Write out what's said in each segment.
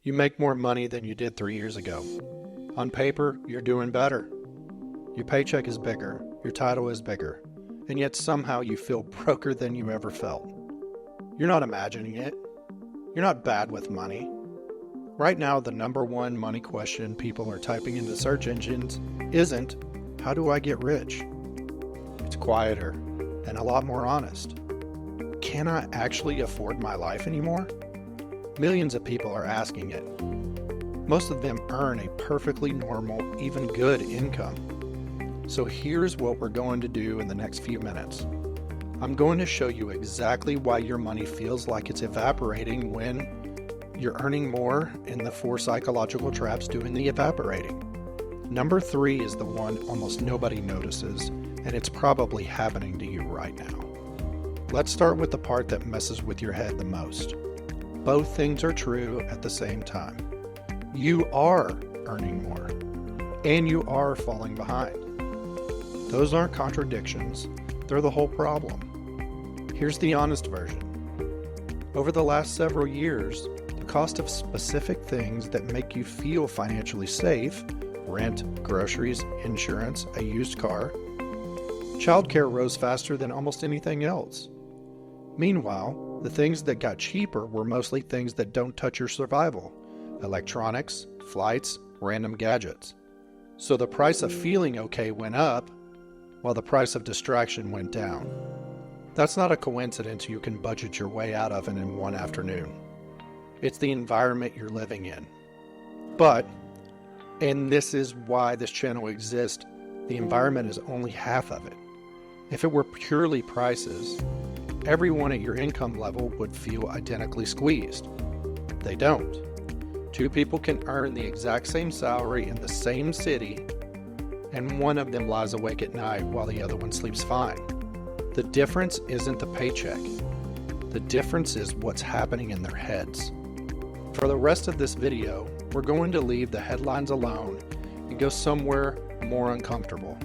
You make more money than you did 3 years ago. On paper, you're doing better. Your paycheck is bigger, your title is bigger, and yet somehow you feel broker than you ever felt. You're not imagining it. You're not bad with money. Right now, the number one money question people are typing into search engines isn't, how do I get rich? It's quieter and a lot more honest. Can I actually afford my life anymore? Millions of people are asking it. Most of them earn a perfectly normal, even good income. So here's what we're going to do in the next few minutes. I'm going to show you exactly why your money feels like it's evaporating when you're earning more and the 4 psychological traps doing the evaporating. Number 3 is the one almost nobody notices, and it's probably happening to you right now. Let's start with the part that messes with your head the most. Both things are true at the same time. You are earning more, and you are falling behind. Those aren't contradictions, they're the whole problem. Here's the honest version. Over the last several years, the cost of specific things that make you feel financially safe, rent, groceries, insurance, a used car, childcare rose faster than almost anything else. Meanwhile, the things that got cheaper were mostly things that don't touch your survival: electronics, flights, random gadgets. So the price of feeling okay went up, while the price of distraction went down. That's not a coincidence you can budget your way out of in one afternoon. It's the environment you're living in. But, and this is why this channel exists, the environment is only half of it. If it were purely prices, everyone at your income level would feel identically squeezed. They don't. 2 people can earn the exact same salary in the same city, and one of them lies awake at night while the other one sleeps fine. The difference isn't the paycheck. The difference is what's happening in their heads. For the rest of this video, we're going to leave the headlines alone and go somewhere more uncomfortable.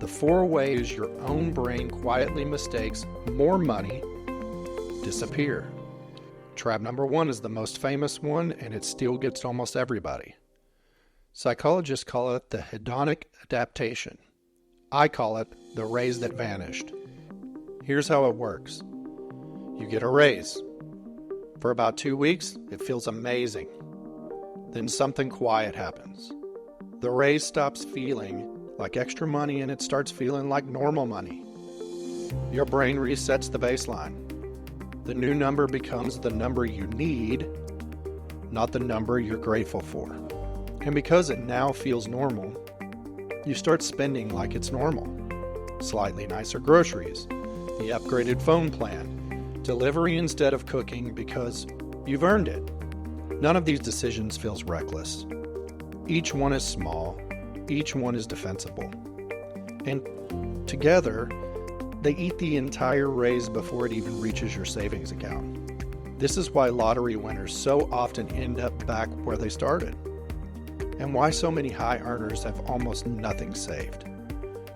The 4 ways your own brain quietly mistakes more money disappear. Trap number 1 is the most famous one, and it still gets almost everybody. Psychologists call it the hedonic adaptation. I call it the raise that vanished. Here's how it works. You get a raise. For about 2 weeks, it feels amazing. Then something quiet happens. The raise stops feeling like extra money and it starts feeling like normal money. Your brain resets the baseline. The new number becomes the number you need, not the number you're grateful for. And because it now feels normal, you start spending like it's normal. Slightly nicer groceries, the upgraded phone plan, delivery instead of cooking because you've earned it. None of these decisions feels reckless. Each one is small, each one is defensible. And together, they eat the entire raise before it even reaches your savings account. This is why lottery winners so often end up back where they started, and why so many high earners have almost nothing saved.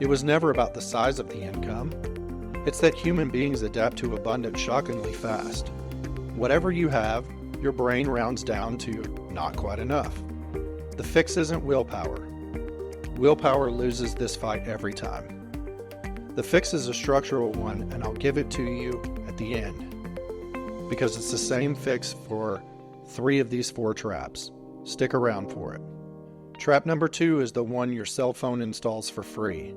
It was never about the size of the income. It's that human beings adapt to abundance shockingly fast. Whatever you have, your brain rounds down to not quite enough. The fix isn't willpower. Willpower loses this fight every time. The fix is a structural one, and I'll give it to you at the end, because it's the same fix for 3 of these 4 traps. Stick around for it. Trap number 2 is the one your cell phone installs for free.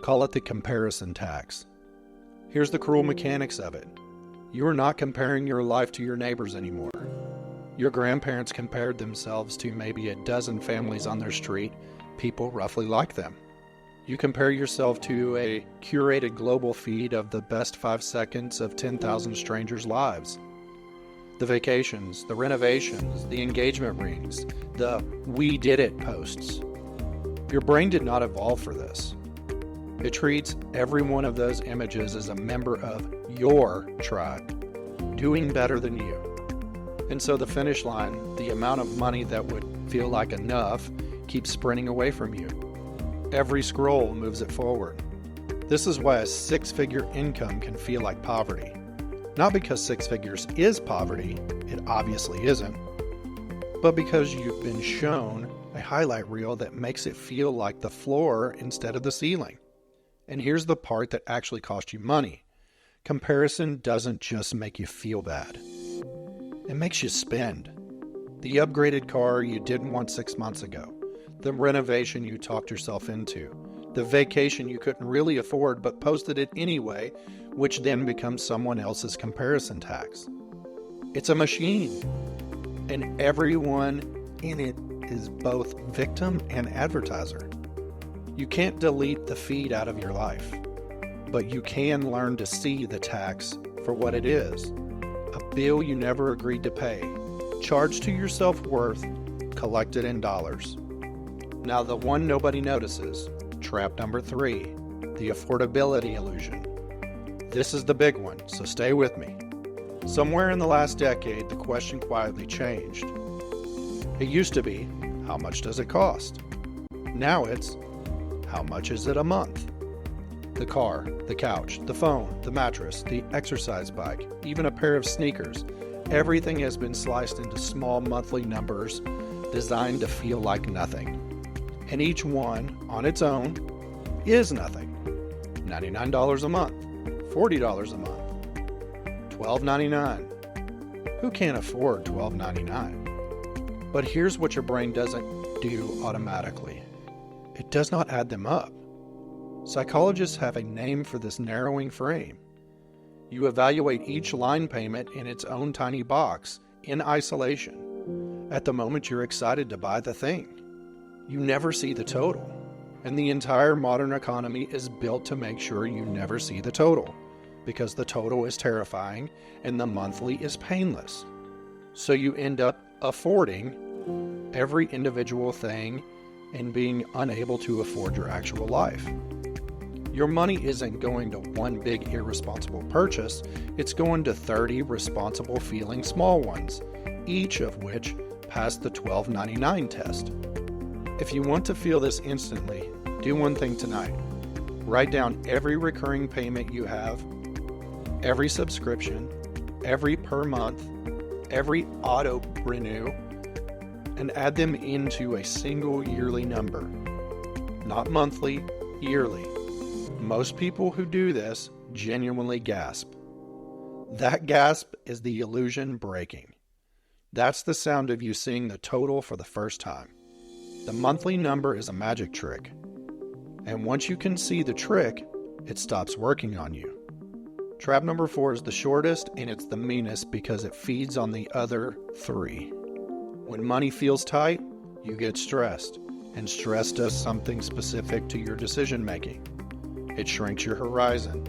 Call it the comparison tax. Here's the cruel mechanics of it. You are not comparing your life to your neighbors anymore. Your grandparents compared themselves to maybe a dozen families on their street, people roughly like them. You compare yourself to a curated global feed of the best 5 seconds of 10,000 strangers' lives. The vacations, the renovations, the engagement rings, the "we did it" posts. Your brain did not evolve for this. It treats every one of those images as a member of your tribe, doing better than you. And so the finish line, the amount of money that would feel like enough, keeps sprinting away from you. Every scroll moves it forward. This is why a 6-figure income can feel like poverty. Not because 6 figures is poverty, it obviously isn't, but because you've been shown a highlight reel that makes it feel like the floor instead of the ceiling. And here's the part that actually cost you money. Comparison doesn't just make you feel bad. It makes you spend. The upgraded car you didn't want 6 months ago. The renovation you talked yourself into. The vacation you couldn't really afford but posted it anyway, which then becomes someone else's comparison tax. It's a machine, and everyone in it is both victim and advertiser. You can't delete the feed out of your life, but you can learn to see the tax for what it is. A bill you never agreed to pay, charged to your self-worth, collected in dollars. Now the one nobody notices, trap number 3, the affordability illusion. This is the big one, so stay with me. Somewhere in the last decade, the question quietly changed. It used to be, how much does it cost? Now it's, how much is it a month? The car, the couch, the phone, the mattress, the exercise bike, even a pair of sneakers, everything has been sliced into small monthly numbers designed to feel like nothing. And each one, on its own, is nothing. $99 a month, $40 a month, $12.99. Who can't afford $12.99? But here's what your brain doesn't do automatically. It does not add them up. Psychologists have a name for this narrowing frame. You evaluate each line payment in its own tiny box, in isolation, at the moment you're excited to buy the thing. You never see the total, and the entire modern economy is built to make sure you never see the total, because the total is terrifying and the monthly is painless. So you end up affording every individual thing and being unable to afford your actual life. Your money isn't going to one big irresponsible purchase, it's going to 30 responsible feeling small ones, each of which pass the $12.99 test. If you want to feel this instantly, do one thing tonight. Write down every recurring payment you have, every subscription, every per month, every auto renew, and add them into a single yearly number. Not monthly, yearly. Most people who do this genuinely gasp. That gasp is the illusion breaking. That's the sound of you seeing the total for the first time. The monthly number is a magic trick. And once you can see the trick, it stops working on you. Trap number 4 is the shortest and it's the meanest because it feeds on the other 3. When money feels tight, you get stressed, and stress does something specific to your decision making. It shrinks your horizon.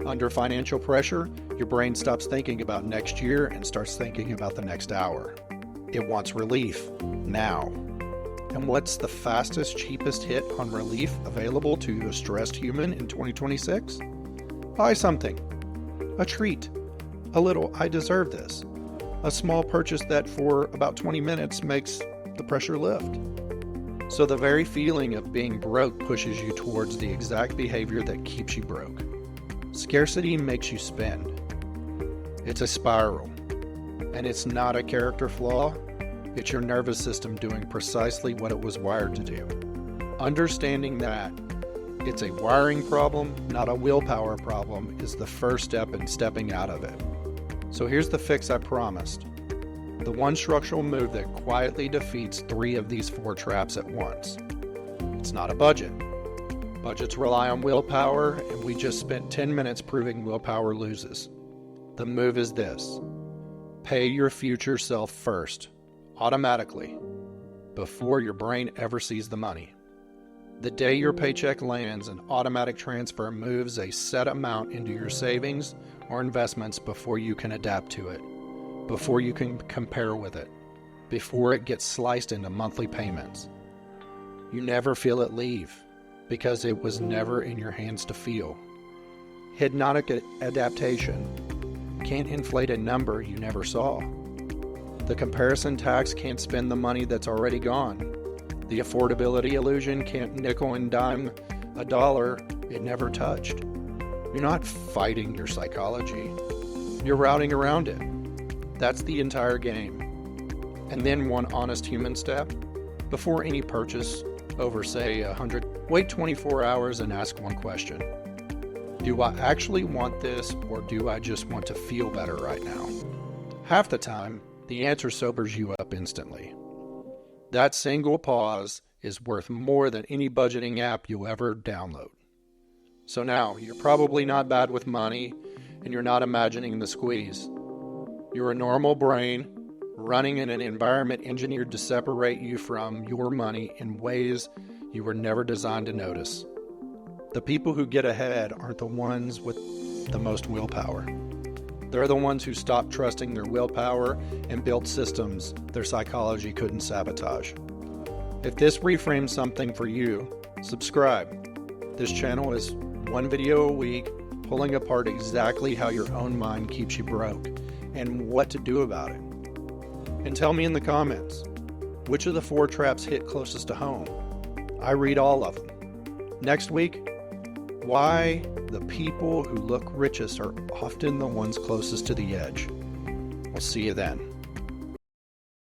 Under financial pressure, your brain stops thinking about next year and starts thinking about the next hour. It wants relief, now. And what's the fastest, cheapest hit on relief available to a stressed human in 2026? Buy something. A treat. A little, I deserve this. A small purchase that for about 20 minutes makes the pressure lift. So the very feeling of being broke pushes you towards the exact behavior that keeps you broke. Scarcity makes you spend. It's a spiral. And it's not a character flaw. It's your nervous system doing precisely what it was wired to do. Understanding that it's a wiring problem, not a willpower problem, is the first step in stepping out of it. So here's the fix I promised. The one structural move that quietly defeats 3 of these 4 traps at once. It's not a budget. Budgets rely on willpower, and we just spent 10 minutes proving willpower loses. The move is this. Pay your future self first, automatically, before your brain ever sees the money. The day your paycheck lands, an automatic transfer moves a set amount into your savings or investments before you can adapt to it, before you can compare with it, before it gets sliced into monthly payments. You never feel it leave, because it was never in your hands to feel. Hedonic adaptation can't inflate a number you never saw. The comparison tax can't spend the money that's already gone. The affordability illusion can't nickel and dime a dollar it never touched. You're not fighting your psychology. You're routing around it. That's the entire game. And then one honest human step. Before any purchase over, say, 100, wait 24 hours and ask one question. Do I actually want this, or do I just want to feel better right now? Half the time, the answer sobers you up instantly. That single pause is worth more than any budgeting app you'll ever download. So now, you're probably not bad with money, and you're not imagining the squeeze. You're a normal brain running in an environment engineered to separate you from your money in ways you were never designed to notice. The people who get ahead aren't the ones with the most willpower. They're the ones who stopped trusting their willpower and built systems their psychology couldn't sabotage. If this reframes something for you, subscribe. This channel is one video a week, pulling apart exactly how your own mind keeps you broke and what to do about it. And tell me in the comments, which of the 4 traps hit closest to home? I read all of them. Next week, why the people who look richest are often the ones closest to the edge. We'll see you then.